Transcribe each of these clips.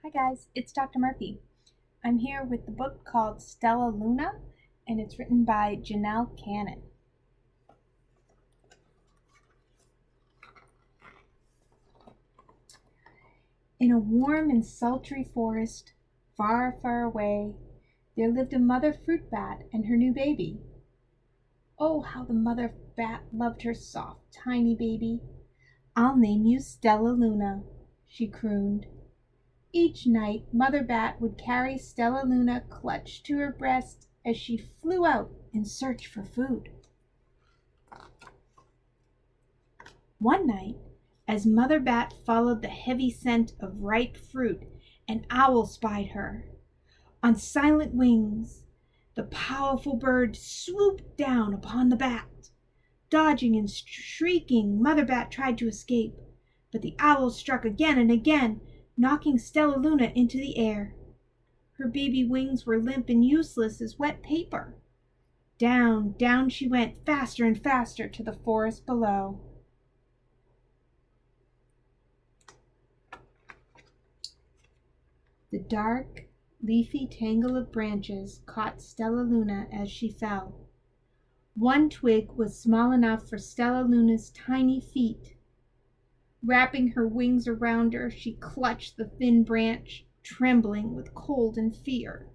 Hi guys, it's Dr. Murphy. I'm here with the book called Stellaluna, and it's written by Janell. In a warm and sultry forest, far, far away, there lived a mother fruit bat and her new baby. Oh, how the mother bat loved her soft, tiny baby. "I'll name you Stellaluna," she crooned. Each night Mother Bat would carry Stellaluna clutched to her breast as she flew out in search for food. One night, as Mother Bat followed the heavy scent of ripe fruit, an owl spied her. On silent wings, the powerful bird swooped down upon the bat. Dodging and shrieking, Mother Bat tried to escape, but the owl struck again and again, knocking Stellaluna into the air. Her baby wings were limp and useless as wet paper. Down, down she went, faster and faster, to the forest below. The dark, leafy tangle of branches caught Stellaluna as she fell. One twig was small enough for Stellaluna's tiny feet. Wrapping her wings around her, she clutched the thin branch, trembling with cold and fear.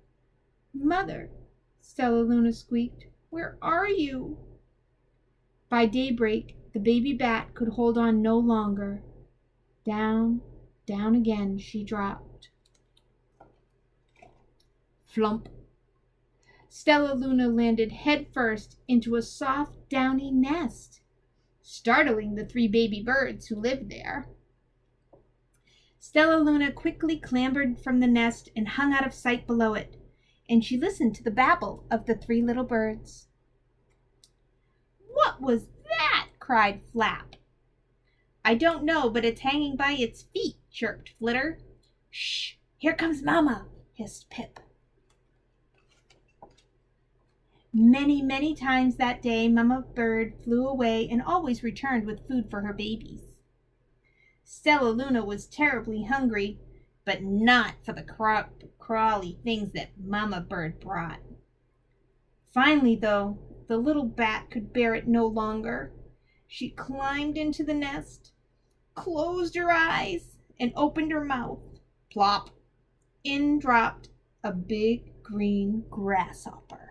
"Mother," Stellaluna squeaked, "where are you?" By daybreak, the baby bat could hold on no longer. Down, down again she dropped. Flump! Stellaluna landed headfirst into a soft, downy nest, startling the 3 baby birds who lived there. Stellaluna quickly clambered from the nest and hung out of sight below it, and she listened to the babble of the 3 little birds. "What was that?" cried Flap. "I don't know, but it's hanging by its feet," chirped Flitter. "Shh! Here comes Mama!" hissed Pip. Many, many times that day Mama Bird flew away and always returned with food for her babies. Stellaluna was terribly hungry, but not for the crawly things that Mama Bird brought. Finally, though, the little bat could bear it no longer. She climbed into the nest, closed her eyes, and opened her mouth. Plop! In dropped a big green grasshopper.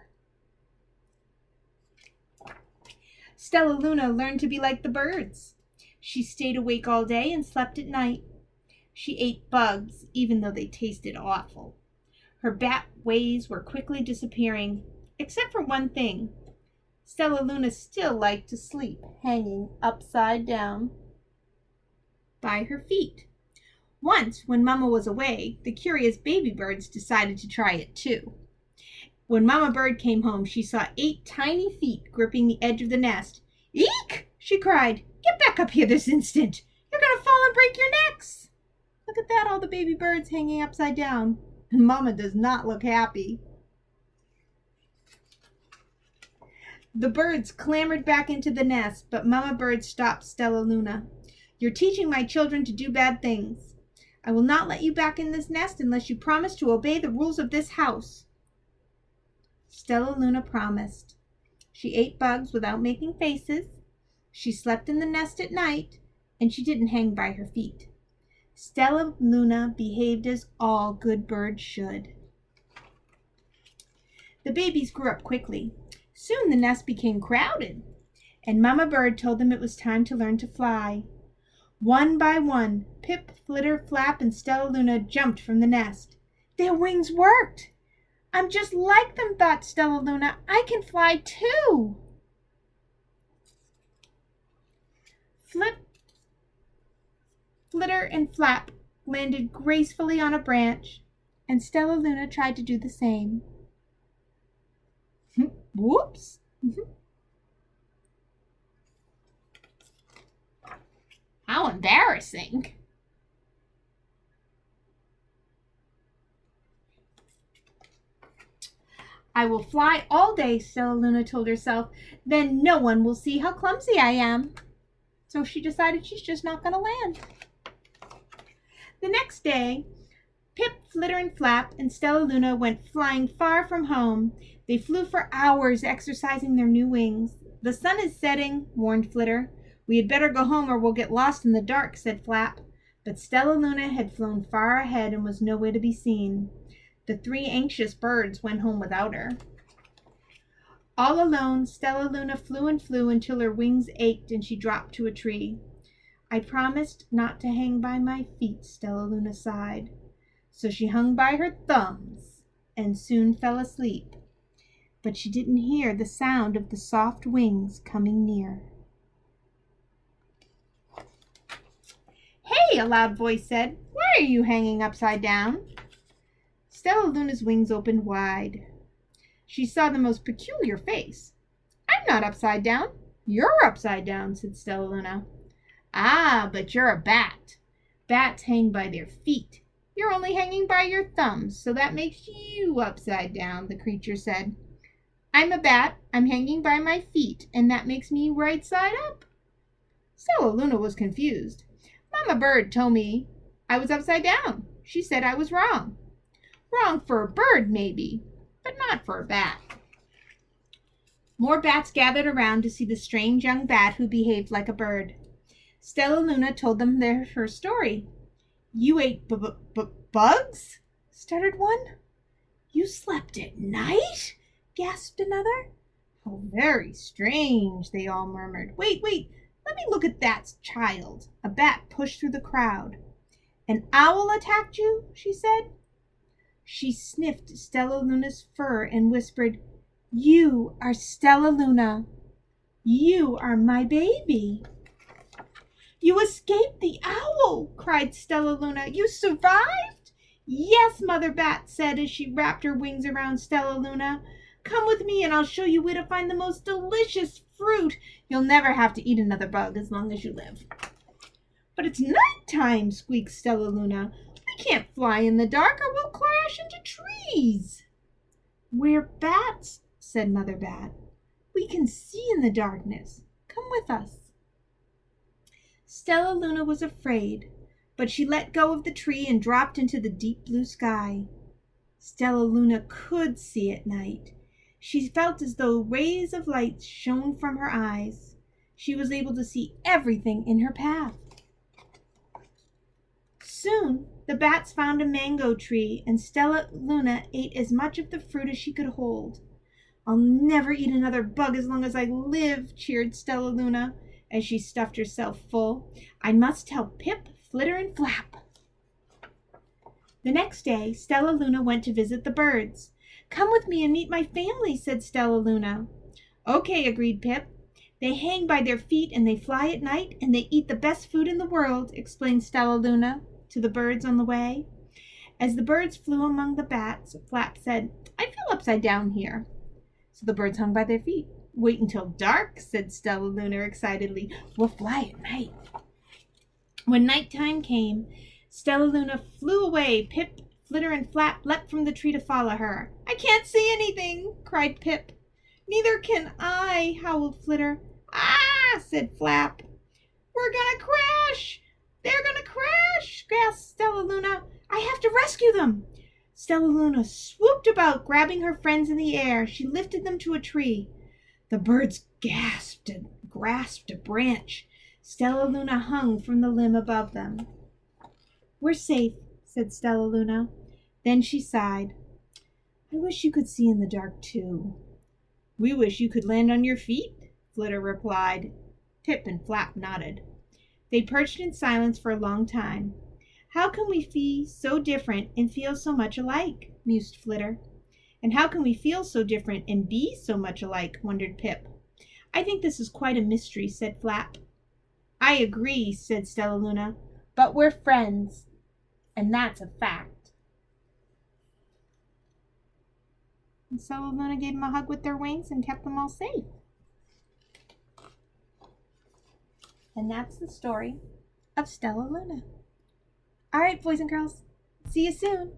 Stellaluna learned to be like the birds. She stayed awake all day and slept at night. She ate bugs, even though they tasted awful. Her bat ways were quickly disappearing, except for one thing. Stellaluna still liked to sleep, hanging upside down by her feet. Once, when Mama was away, the curious baby birds decided to try it too. When Mama Bird came home, she saw 8 tiny feet gripping the edge of the nest. "Eek!" she cried. "Get back up here this instant! You're going to fall and break your necks!" Look at that, all the baby birds hanging upside down. And Mama does not look happy. The birds clambered back into the nest, but Mama Bird stopped Stellaluna. "You're teaching my children to do bad things. I will not let you back in this nest unless you promise to obey the rules of this house." Stellaluna promised. She ate bugs without making faces. She slept in the nest at night, and she didn't hang by her feet. Stellaluna behaved as all good birds should. The babies grew up quickly. Soon the nest became crowded, and Mama Bird told them it was time to learn to fly. One by one, Pip, Flitter, Flap, and Stellaluna jumped from the nest. Their wings worked! "I'm just like them," thought Stellaluna. "I can fly too." Flitter and Flap landed gracefully on a branch, and Stellaluna tried to do the same. Whoops! How embarrassing! "I will fly all day," Stellaluna told herself. "Then no one will see how clumsy I am." So she decided she's just not going to land. The next day, Pip, Flitter, and Flap and Stellaluna went flying far from home. They flew for hours, exercising their new wings. "The sun is setting," warned Flitter. "We had better go home or we'll get lost in the dark," said Flap. But Stellaluna had flown far ahead and was nowhere to be seen. The three anxious birds went home without her. All alone, Stellaluna flew and flew until her wings ached and she dropped to a tree. "I promised not to hang by my feet," Stellaluna sighed. So she hung by her thumbs and soon fell asleep. But she didn't hear the sound of the soft wings coming near. "Hey," a loud voice said, "why are you hanging upside down?" Stellaluna's wings opened wide. She saw the most peculiar face. "I'm not upside down. You're upside down," said Stellaluna. "Ah, but you're a bat. Bats hang by their feet. You're only hanging by your thumbs, so that makes you upside down," the creature said. "I'm a bat. I'm hanging by my feet, and that makes me right side up." Stellaluna was confused. "Mama Bird told me I was upside down. She said I was wrong. Wrong for a bird, maybe, but not for a bat." More bats gathered around to see the strange young bat who behaved like a bird. Stellaluna told them her story. "You ate bugs?" stuttered one. "You slept at night?" gasped another. "How very strange," they all murmured. Wait, let me look at that child." A bat pushed through the crowd. "An owl attacked you?" she said. She sniffed Stellaluna's fur and whispered, "You are Stellaluna. You are my baby." "You escaped the owl!" cried Stellaluna. "You survived?" "Yes," Mother Bat said as she wrapped her wings around Stellaluna. "Come with me and I'll show you where to find the most delicious fruit. You'll never have to eat another bug as long as you live." "But it's night time," squeaked Stellaluna. "We can't fly in the dark or we'll crash into trees." "We're bats," said Mother Bat. "We can see in the darkness. Come with us." Stellaluna was afraid, but she let go of the tree and dropped into the deep blue sky. Stellaluna could see at night. She felt as though rays of light shone from her eyes. She was able to see everything in her path. Soon the bats found a mango tree, and Stellaluna ate as much of the fruit as she could hold. "I'll never eat another bug as long as I live," cheered Stellaluna as she stuffed herself full. "I must tell Pip, Flitter, and Flap." The next day, Stellaluna went to visit the birds. "Come with me and meet my family," said Stellaluna. "Okay," agreed Pip. "They hang by their feet and they fly at night and they eat the best food in the world," explained Stellaluna to the birds on the way. As the birds flew among the bats, Flap said, "I feel upside down here." So the birds hung by their feet. "Wait until dark," said Stellaluna excitedly. "We'll fly at night." When nighttime came, Stellaluna flew away. Pip, Flitter, and Flap leapt from the tree to follow her. "I can't see anything," cried Pip. "Neither can I," howled Flitter. "Ah!" said Flap. "We're gonna crash! They're gonna crash!" gasped Stellaluna. "I have to rescue them." Stellaluna swooped about, grabbing her friends in the air. She lifted them to a tree. The birds gasped and grasped a branch. Stellaluna hung from the limb above them. "We're safe," said Stellaluna. Then she sighed. "I wish you could see in the dark too." "We wish you could land on your feet," Flitter replied. Pip and Flap nodded. They perched in silence for a long time. "How can we be so different and feel so much alike?" mused Flitter. "And how can we feel so different and be so much alike?" wondered Pip. "I think this is quite a mystery," said Flap. "I agree," said Stellaluna, "but we're friends, and that's a fact." And Stellaluna gave them a hug with their wings and kept them all safe. And that's the story of Stellaluna. All right, boys and girls, see you soon.